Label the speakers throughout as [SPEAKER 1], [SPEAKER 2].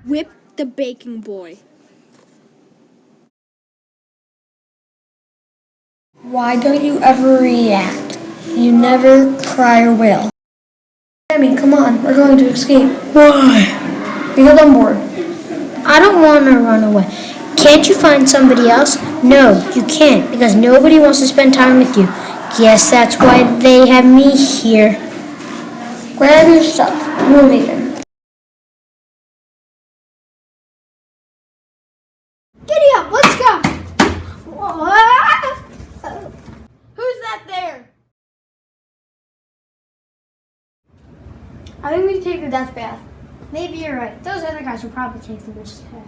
[SPEAKER 1] Whip the baking boy.
[SPEAKER 2] Why don't you ever react? You never cry or wail. Sammy, come on, we're going to escape. Why? Because I'm bored. I don't want to run away. Can't you find somebody else? No, you can't, because nobody wants to spend time with you. Guess that's why they have me here. Grab your stuff. We're leaving.
[SPEAKER 3] Giddy up, let's go! Who's that there? I think we take the death path.
[SPEAKER 4] Maybe you're right. Those other guys will probably take the witch's path.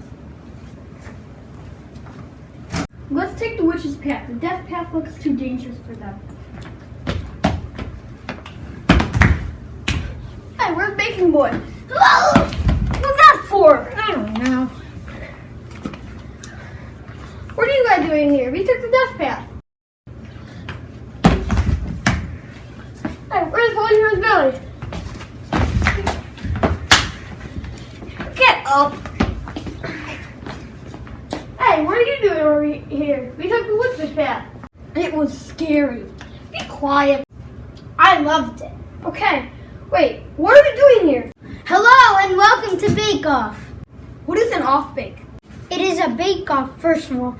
[SPEAKER 3] Let's take the witch's path. The death path looks too dangerous for them. Hey, where's Baking Boy? What's that for?
[SPEAKER 4] I don't know.
[SPEAKER 3] What are you guys doing here? We took the death path. Hey, where's Holy Billy? Get up! Hey, what are you doing over here? We took the witch's path. It was scary. Be quiet.
[SPEAKER 4] I loved it.
[SPEAKER 3] Okay, wait, what are we doing here?
[SPEAKER 4] Hello and welcome to Bake Off.
[SPEAKER 3] What is an off-bake?
[SPEAKER 4] It is a bake-off, first of all,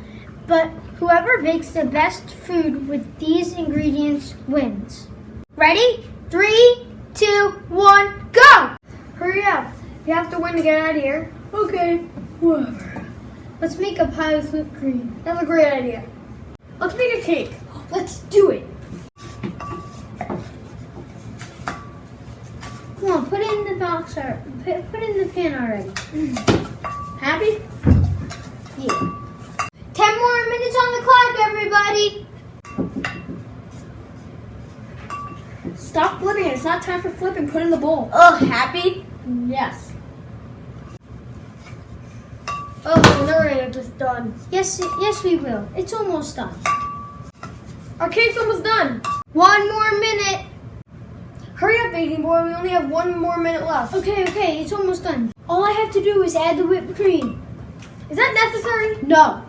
[SPEAKER 4] but whoever bakes the best food with these ingredients wins. Ready? 3, 2, 1, go!
[SPEAKER 3] Hurry up. You have to win to get out of here. Okay, whatever.
[SPEAKER 4] Let's make a pie with whipped cream.
[SPEAKER 3] That's a great idea. Let's make a cake. Let's do it.
[SPEAKER 4] Come on, put it in the box or put it in the pan already.
[SPEAKER 3] Happy?
[SPEAKER 4] Yeah. 10 more minutes on the clock, everybody.
[SPEAKER 3] Stop flipping it. It's not time for flipping. Put in the bowl. Happy? Yes. Oh, no, we're just done.
[SPEAKER 4] Yes, we will. It's almost done.
[SPEAKER 3] Our cake's almost done.
[SPEAKER 4] 1 more minute.
[SPEAKER 3] Hurry up, Baking Boy. We only have 1 more minute left.
[SPEAKER 4] Okay, it's almost done. All I have to do is add the whipped cream.
[SPEAKER 3] Is that necessary?
[SPEAKER 4] No.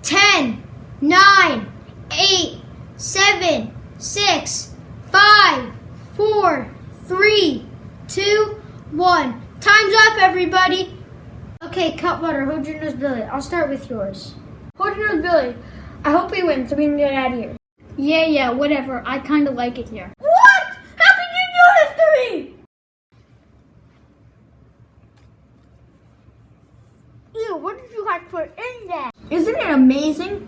[SPEAKER 4] 10, 9, 8, 7, 6, 5, 4, 3, 2, 1. Time's up, everybody. Okay, Cutwater, hold your nose, Billy. I'll start with yours.
[SPEAKER 3] Hold your nose, Billy. I hope we win so we can get out of here.
[SPEAKER 1] Yeah, whatever. I kind of like it here.
[SPEAKER 3] What? How could you do this to me?
[SPEAKER 4] Ew, what did you guys put in that?
[SPEAKER 3] Isn't it amazing?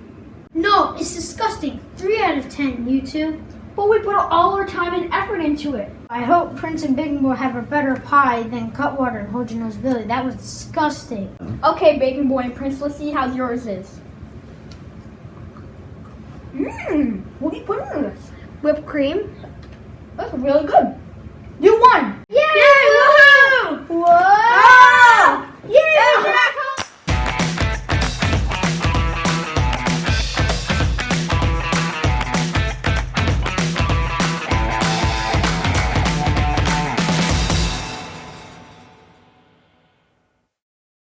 [SPEAKER 4] No, it's disgusting. 3 out of 10, you two.
[SPEAKER 3] But we put all our time and effort into it.
[SPEAKER 4] I hope Prince and Big Boy have a better pie than Cutwater and Hold Your Nose Billy. That was disgusting.
[SPEAKER 3] Okay, Baking Boy and Prince, let's see how yours is. What do you put in this?
[SPEAKER 4] Whipped cream.
[SPEAKER 3] That's really good. You won!
[SPEAKER 4] Yay!
[SPEAKER 3] Yay! Woohoo!
[SPEAKER 4] Whoa!